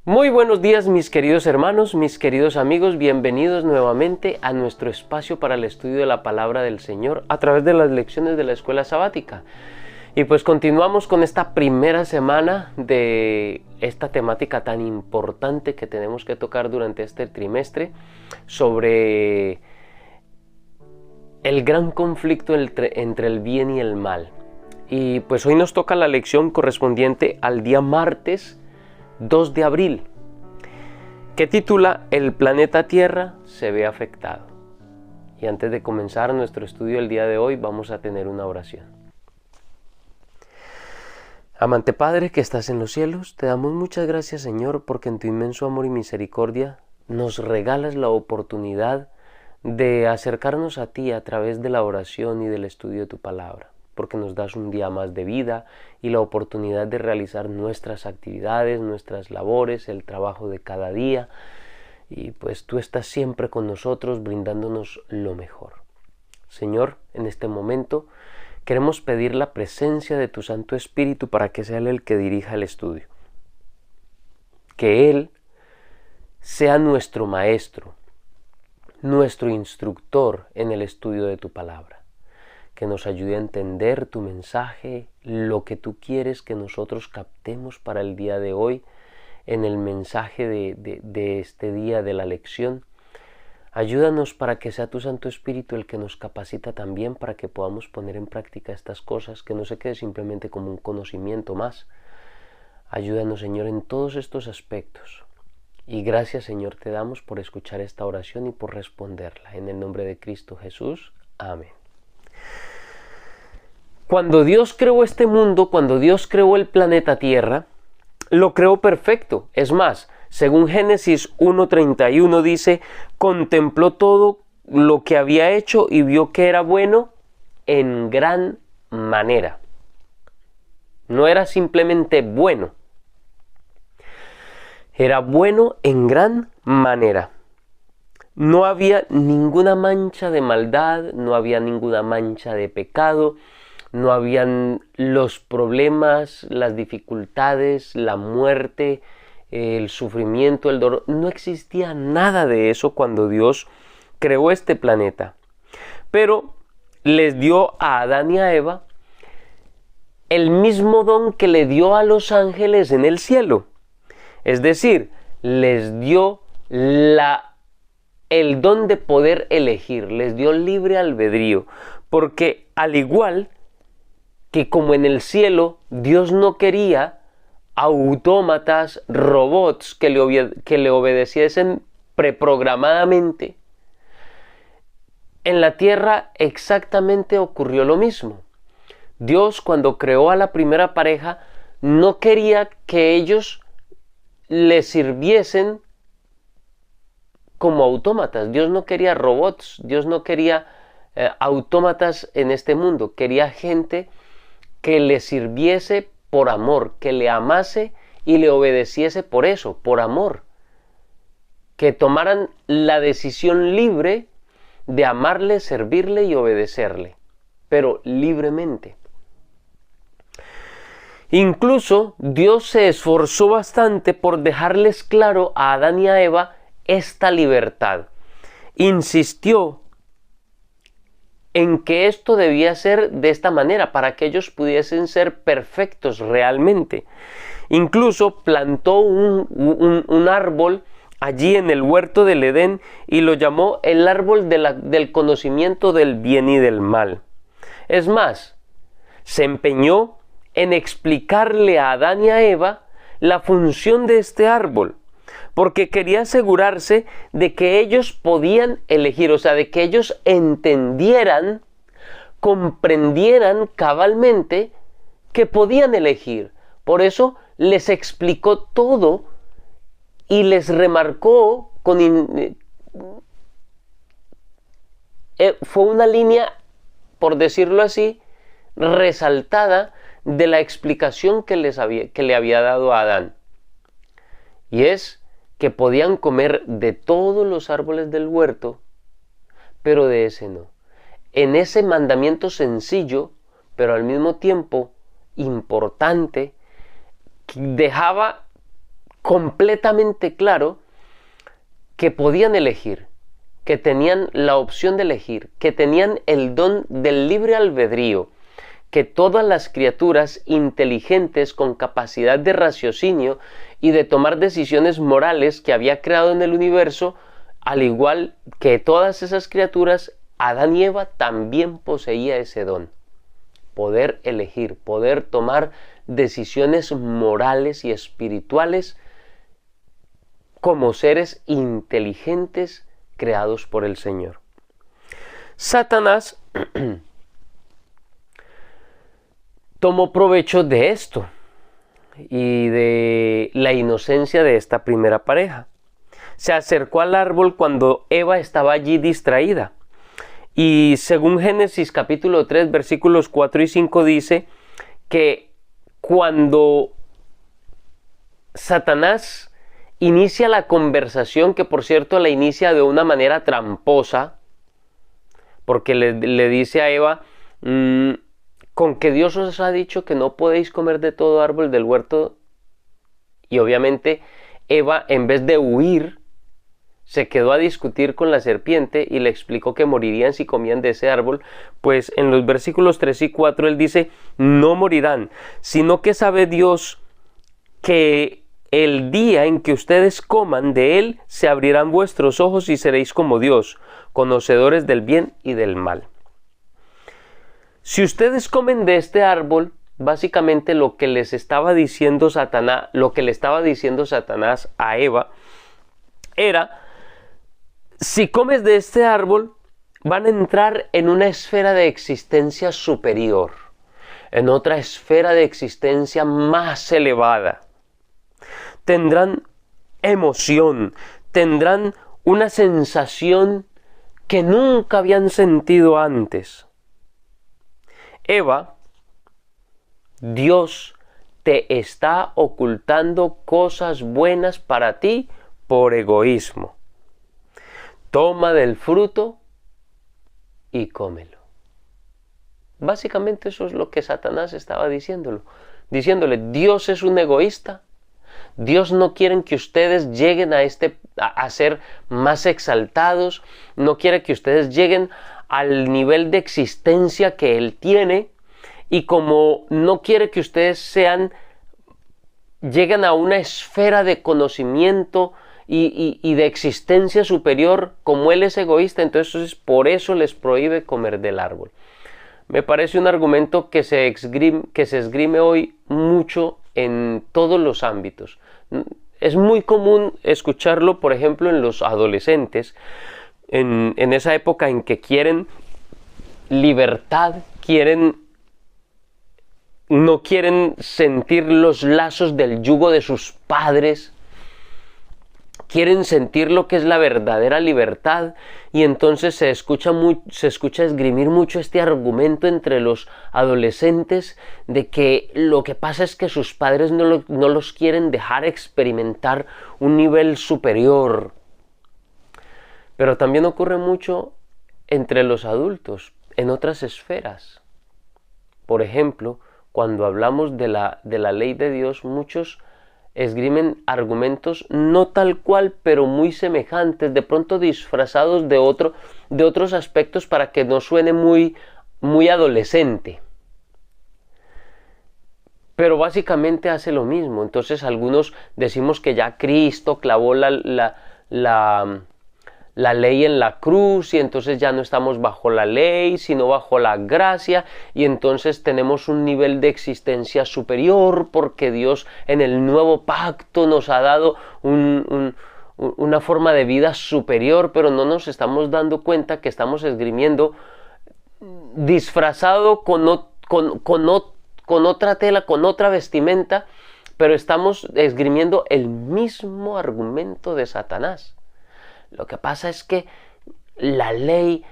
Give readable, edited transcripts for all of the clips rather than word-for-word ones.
Muy buenos días mis queridos hermanos, mis queridos amigos, bienvenidos nuevamente a nuestro espacio para el estudio de la palabra del Señor a través de las lecciones de la escuela sabática. Y pues continuamos con esta primera semana de esta temática tan importante que tenemos que tocar durante este trimestre sobre el gran conflicto entre el bien y el mal. Y pues hoy nos toca la lección correspondiente al día martes 2 de abril, que titula El planeta Tierra se ve afectado. Y antes de comenzar nuestro estudio el día de hoy, vamos a tener una oración. Amante Padre que estás en los cielos, te damos muchas gracias, Señor, porque en tu inmenso amor y misericordia nos regalas la oportunidad de acercarnos a ti a través de la oración y del estudio de tu palabra, porque nos das un día más de vida y la oportunidad de realizar nuestras actividades, nuestras labores, el trabajo de cada día. Y pues tú estás siempre con nosotros brindándonos lo mejor. Señor, en este momento queremos pedir la presencia de tu Santo Espíritu para que sea Él el que dirija el estudio. Que Él sea nuestro maestro, nuestro instructor en el estudio de tu palabra. Que nos ayude a entender tu mensaje, lo que tú quieres que nosotros captemos para el día de hoy, en el mensaje de este día de la lección. Ayúdanos para que sea tu Santo Espíritu el que nos capacita también para que podamos poner en práctica estas cosas, que no se quede simplemente como un conocimiento más. Ayúdanos, Señor, en todos estos aspectos. Y gracias, Señor, te damos por escuchar esta oración y por responderla. En el nombre de Cristo Jesús. Amén. Cuando Dios creó este mundo, cuando Dios creó el planeta Tierra, lo creó perfecto. Es más, según Génesis 1:31 dice, contempló todo lo que había hecho y vio que era bueno en gran manera. No era simplemente bueno, era bueno en gran manera. No había ninguna mancha de maldad, no había ninguna mancha de pecado, no habían los problemas, las dificultades, la muerte, el sufrimiento, el dolor. No existía nada de eso cuando Dios creó este planeta. Pero les dio a Adán y a Eva el mismo don que le dio a los ángeles en el cielo. Es decir, les dio el don de poder elegir, les dio libre albedrío, porque al igual que como en el cielo Dios no quería autómatas, robots que le obedeciesen preprogramadamente, en la tierra exactamente ocurrió lo mismo. Dios, cuando creó a la primera pareja, no quería que ellos le sirviesen como autómatas. Dios no quería robots, Dios no quería autómatas en este mundo. Quería gente que le sirviese por amor, que le amase y le obedeciese por eso, por amor. Que tomaran la decisión libre de amarle, servirle y obedecerle, pero libremente. Incluso Dios se esforzó bastante por dejarles claro a Adán y a Eva esta libertad. Insistió en que esto debía ser de esta manera para que ellos pudiesen ser perfectos realmente. Incluso plantó un árbol allí en el huerto del Edén y lo llamó el árbol del conocimiento del bien y del mal. Es más, se empeñó en explicarle a Adán y a Eva la función de este árbol, porque quería asegurarse de que ellos podían elegir, o sea, de que ellos entendieran, comprendieran cabalmente que podían elegir. Por eso les explicó todo y les remarcó fue una línea, por decirlo así, resaltada de la explicación que le había dado a Adán. Y es que podían comer de todos los árboles del huerto, pero de ese no. En ese mandamiento sencillo, pero al mismo tiempo importante, dejaba completamente claro que podían elegir, que tenían la opción de elegir, que tenían el don del libre albedrío, que todas las criaturas inteligentes con capacidad de raciocinio y de tomar decisiones morales que había creado en el universo, al igual que todas esas criaturas, Adán y Eva también poseía ese don. Poder elegir, poder tomar decisiones morales y espirituales como seres inteligentes creados por el Señor. Satanás tomó provecho de esto y de la inocencia de esta primera pareja. Se acercó al árbol cuando Eva estaba allí distraída. Y según Génesis capítulo 3, versículos 4 y 5 dice que cuando Satanás inicia la conversación, que por cierto la inicia de una manera tramposa, porque le dice a Eva, con que Dios os ha dicho que no podéis comer de todo árbol del huerto, y obviamente Eva, en vez de huir, se quedó a discutir con la serpiente y le explicó que morirían si comían de ese árbol. Pues en los versículos 3 y 4 él dice, no morirán, sino que sabe Dios que el día en que ustedes coman de él, se abrirán vuestros ojos y seréis como Dios, conocedores del bien y del mal. Si ustedes comen de este árbol, básicamente lo que les estaba diciendo Satanás, lo que le estaba diciendo Satanás a Eva, era, si comes de este árbol, van a entrar en una esfera de existencia superior, en otra esfera de existencia más elevada. Tendrán emoción, tendrán una sensación que nunca habían sentido antes. Eva, Dios te está ocultando cosas buenas para ti por egoísmo. Toma del fruto y cómelo. Básicamente eso es lo que Satanás estaba diciéndole, Dios es un egoísta. Dios no quiere que ustedes lleguen a ser más exaltados, no quiere que ustedes lleguen al nivel de existencia que Él tiene, y como no quiere que ustedes lleguen a una esfera de conocimiento y de existencia superior, como Él es egoísta, entonces por eso les prohíbe comer del árbol. Me parece un argumento que se esgrime hoy mucho en todos los ámbitos. Es muy común escucharlo, por ejemplo, en los adolescentes, en esa época en que quieren libertad, no quieren sentir los lazos del yugo de sus padres, quieren sentir lo que es la verdadera libertad, y entonces se escucha esgrimir mucho este argumento entre los adolescentes de que lo que pasa es que sus padres no los quieren dejar experimentar un nivel superior. Pero también ocurre mucho entre los adultos, en otras esferas. Por ejemplo, cuando hablamos de la ley de Dios, muchos esgrimen argumentos no tal cual, pero muy semejantes, de pronto disfrazados de otros aspectos para que no suene muy adolescente. Pero básicamente hace lo mismo. Entonces algunos decimos que ya Cristo clavó la ley en la cruz, y entonces ya no estamos bajo la ley, sino bajo la gracia, y entonces tenemos un nivel de existencia superior porque Dios en el nuevo pacto nos ha dado una forma de vida superior, pero no nos estamos dando cuenta que estamos esgrimiendo disfrazado con otra tela, con otra vestimenta, pero estamos esgrimiendo el mismo argumento de Satanás. Lo que pasa es que la ley,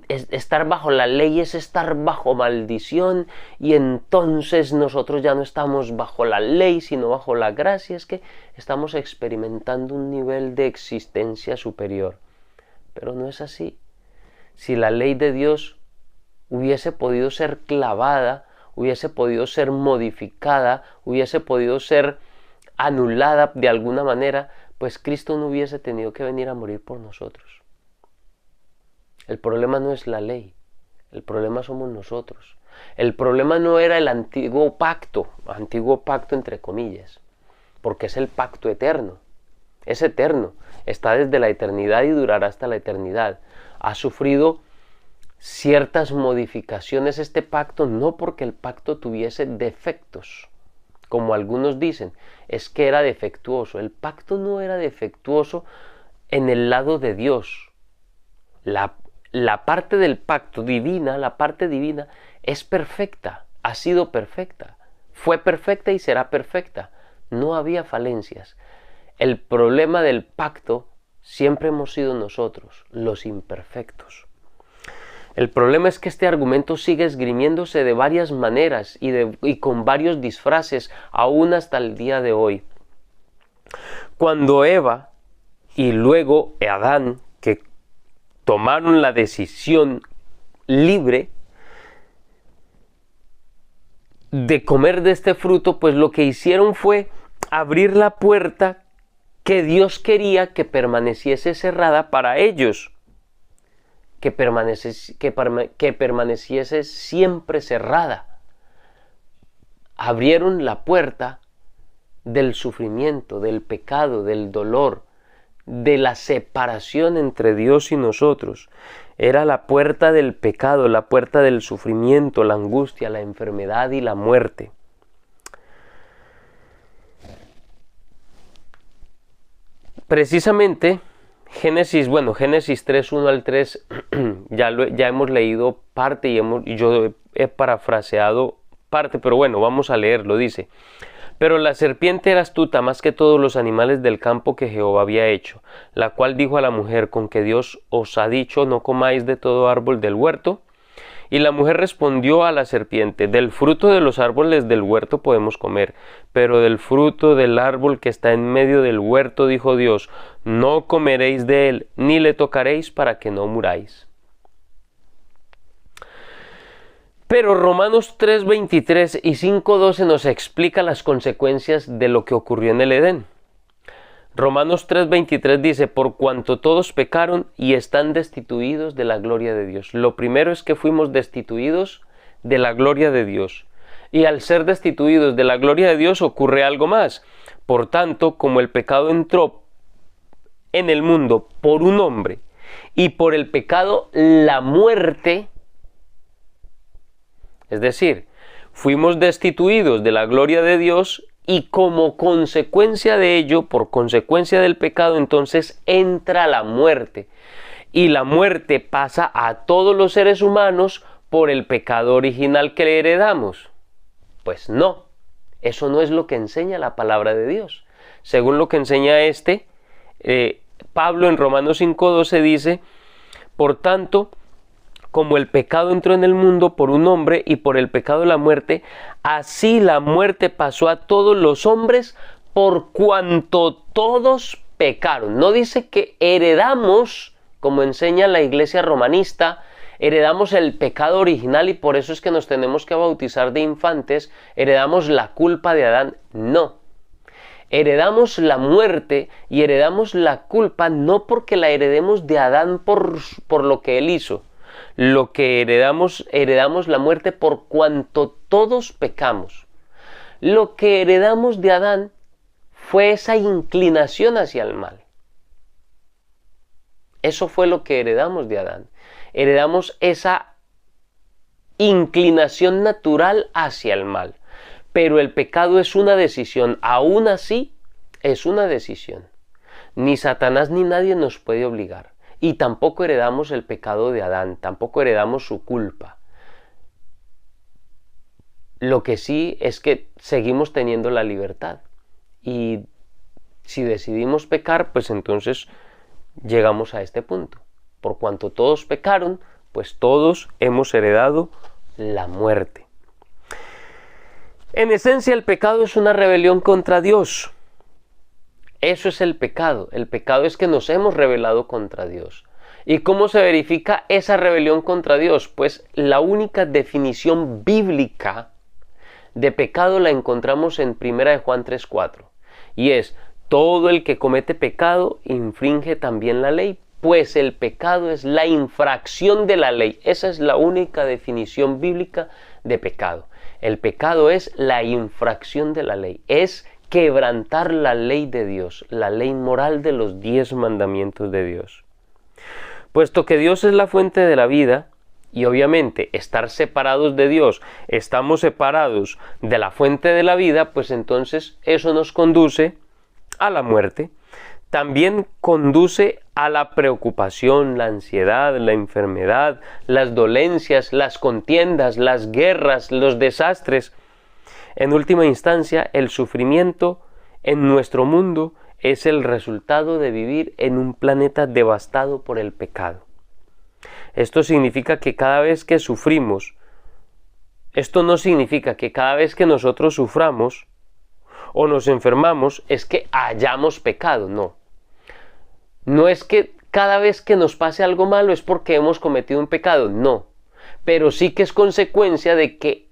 estar bajo la ley es estar bajo maldición, y entonces nosotros ya no estamos bajo la ley, sino bajo la gracia. Es que estamos experimentando un nivel de existencia superior. Pero no es así. Si la ley de Dios hubiese podido ser clavada, hubiese podido ser modificada, hubiese podido ser anulada de alguna manera, pues Cristo no hubiese tenido que venir a morir por nosotros. El problema no es la ley, el problema somos nosotros. El problema no era el antiguo pacto entre comillas, porque es el pacto eterno. Es eterno, está desde la eternidad y durará hasta la eternidad. Ha sufrido ciertas modificaciones este pacto, no porque el pacto tuviese defectos, como algunos dicen, es que era defectuoso. El pacto no era defectuoso en el lado de Dios. La parte del pacto divina, la parte divina, es perfecta, ha sido perfecta, fue perfecta y será perfecta. No había falencias. El problema del pacto siempre hemos sido nosotros, los imperfectos. El problema es que este argumento sigue esgrimiéndose de varias maneras y con varios disfraces, aún hasta el día de hoy. Cuando Eva y luego Adán, que tomaron la decisión libre de comer de este fruto, pues lo que hicieron fue abrir la puerta que Dios quería que permaneciese cerrada para ellos, que permaneciese siempre cerrada. Abrieron la puerta del sufrimiento, del pecado, del dolor, de la separación entre Dios y nosotros. Era la puerta del pecado, la puerta del sufrimiento, la angustia, la enfermedad y la muerte. Precisamente, Génesis 3, 1 al 3, ya hemos leído parte y yo he parafraseado parte, pero bueno, vamos a leerlo. Dice: pero la serpiente era astuta más que todos los animales del campo que Jehová había hecho, la cual dijo a la mujer: ¿con que Dios os ha dicho, no comáis de todo árbol del huerto? Y la mujer respondió a la serpiente: del fruto de los árboles del huerto podemos comer, pero del fruto del árbol que está en medio del huerto, dijo Dios, no comeréis de él, ni le tocaréis, para que no muráis. Pero Romanos 3:23 y 5:12 nos explica las consecuencias de lo que ocurrió en el Edén. Romanos 3:23 dice: por cuanto todos pecaron y están destituidos de la gloria de Dios. Lo primero es que fuimos destituidos de la gloria de Dios. Y al ser destituidos de la gloria de Dios ocurre algo más. Por tanto, como el pecado entró en el mundo por un hombre y por el pecado la muerte, es decir, fuimos destituidos de la gloria de Dios y como consecuencia de ello, por consecuencia del pecado, entonces entra la muerte. Y la muerte pasa a todos los seres humanos por el pecado original que le heredamos. Pues no, eso no es lo que enseña la palabra de Dios. Según lo que enseña Pablo en Romanos 5:12 dice: por tanto, como el pecado entró en el mundo por un hombre y por el pecado la muerte, así la muerte pasó a todos los hombres por cuanto todos pecaron. No dice que heredamos, como enseña la iglesia romanista, heredamos el pecado original y por eso es que nos tenemos que bautizar de infantes, heredamos la culpa de Adán. No. Heredamos la muerte y heredamos la culpa no porque la heredemos de Adán por lo que él hizo. Lo que heredamos la muerte por cuanto todos pecamos. Lo que heredamos de Adán fue esa inclinación hacia el mal. Eso fue lo que heredamos de Adán. Heredamos esa inclinación natural hacia el mal. Pero el pecado es una decisión. Aún así, es una decisión. Ni Satanás ni nadie nos puede obligar. Y tampoco heredamos el pecado de Adán, tampoco heredamos su culpa. Lo que sí es que seguimos teniendo la libertad. Y si decidimos pecar, pues entonces llegamos a este punto. Por cuanto todos pecaron, pues todos hemos heredado la muerte. En esencia, el pecado es una rebelión contra Dios. Eso es el pecado. El pecado es que nos hemos rebelado contra Dios. ¿Y cómo se verifica esa rebelión contra Dios? Pues la única definición bíblica de pecado la encontramos en 1 Juan 3:4. y es: todo el que comete pecado infringe también la ley, pues el pecado es la infracción de la ley. Esa es la única definición bíblica de pecado. El pecado es la infracción de la ley, es quebrantar la ley de Dios, la ley moral de los 10 mandamientos de Dios. Puesto que Dios es la fuente de la vida, y obviamente estar separados de Dios, estamos separados de la fuente de la vida, pues entonces eso nos conduce a la muerte. También conduce a la preocupación, la ansiedad, la enfermedad, las dolencias, las contiendas, las guerras, los desastres. En última instancia, el sufrimiento en nuestro mundo es el resultado de vivir en un planeta devastado por el pecado. Esto significa que cada vez que sufrimos, esto no significa que cada vez que nosotros suframos o nos enfermamos es que hayamos pecado, no. No es que cada vez que nos pase algo malo es porque hemos cometido un pecado, no. Pero sí que es consecuencia de que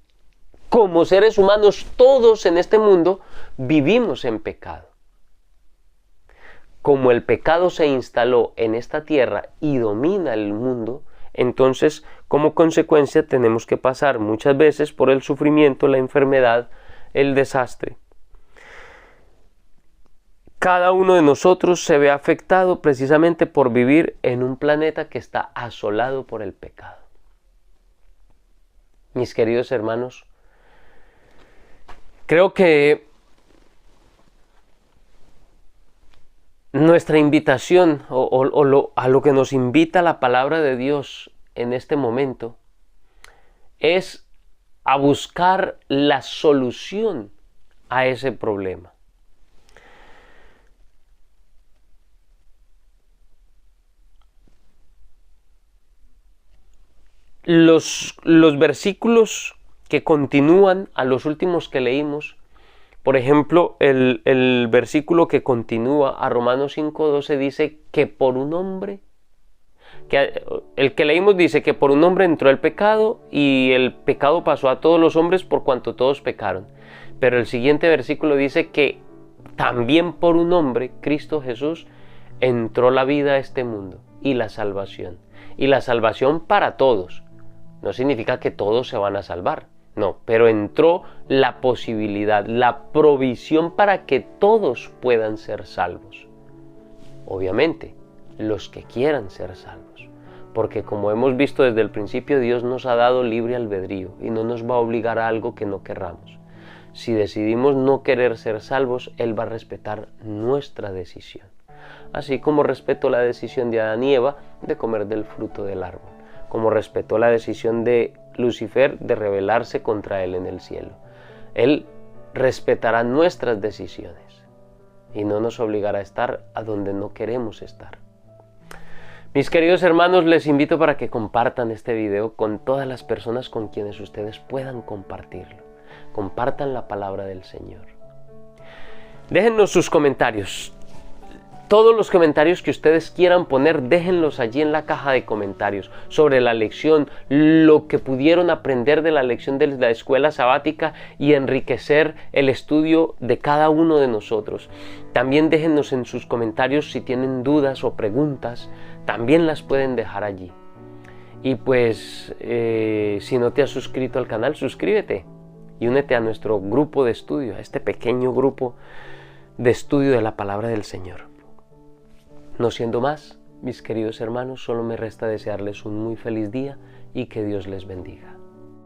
como seres humanos todos en este mundo vivimos en pecado. Como el pecado se instaló en esta tierra y domina el mundo, entonces como consecuencia tenemos que pasar muchas veces por el sufrimiento, la enfermedad, el desastre. Cada uno de nosotros se ve afectado precisamente por vivir en un planeta que está asolado por el pecado. Mis queridos hermanos, creo que nuestra invitación a lo que nos invita la palabra de Dios en este momento es a buscar la solución a ese problema. Los versículos que continúan a los últimos que leímos, por ejemplo, el versículo que continúa a Romanos 5:12 dice que por un hombre, el que leímos dice que por un hombre entró el pecado y el pecado pasó a todos los hombres por cuanto todos pecaron. Pero el siguiente versículo dice que también por un hombre, Cristo Jesús, entró la vida a este mundo y la salvación. Y la salvación para todos. No significa que todos se van a salvar, no, pero entró la posibilidad, la provisión para que todos puedan ser salvos. Obviamente, los que quieran ser salvos, porque como hemos visto desde el principio, Dios nos ha dado libre albedrío y no nos va a obligar a algo que no querramos. Si decidimos no querer ser salvos, Él va a respetar nuestra decisión, así como respetó la decisión de Adán y Eva de comer del fruto del árbol, como respetó la decisión de Lucifer de rebelarse contra Él en el cielo. Él respetará nuestras decisiones y no nos obligará a estar a donde no queremos estar. Mis queridos hermanos, les invito para que compartan este video con todas las personas con quienes ustedes puedan compartirlo. Compartan la palabra del Señor. Déjennos sus comentarios. Todos los comentarios que ustedes quieran poner, déjenlos allí en la caja de comentarios sobre la lección, lo que pudieron aprender de la lección de la escuela sabática y enriquecer el estudio de cada uno de nosotros. También déjennos en sus comentarios si tienen dudas o preguntas, también las pueden dejar allí. Y pues, si no te has suscrito al canal, suscríbete y únete a nuestro grupo de estudio, a este pequeño grupo de estudio de la palabra del Señor. No siendo más, mis queridos hermanos, solo me resta desearles un muy feliz día y que Dios les bendiga.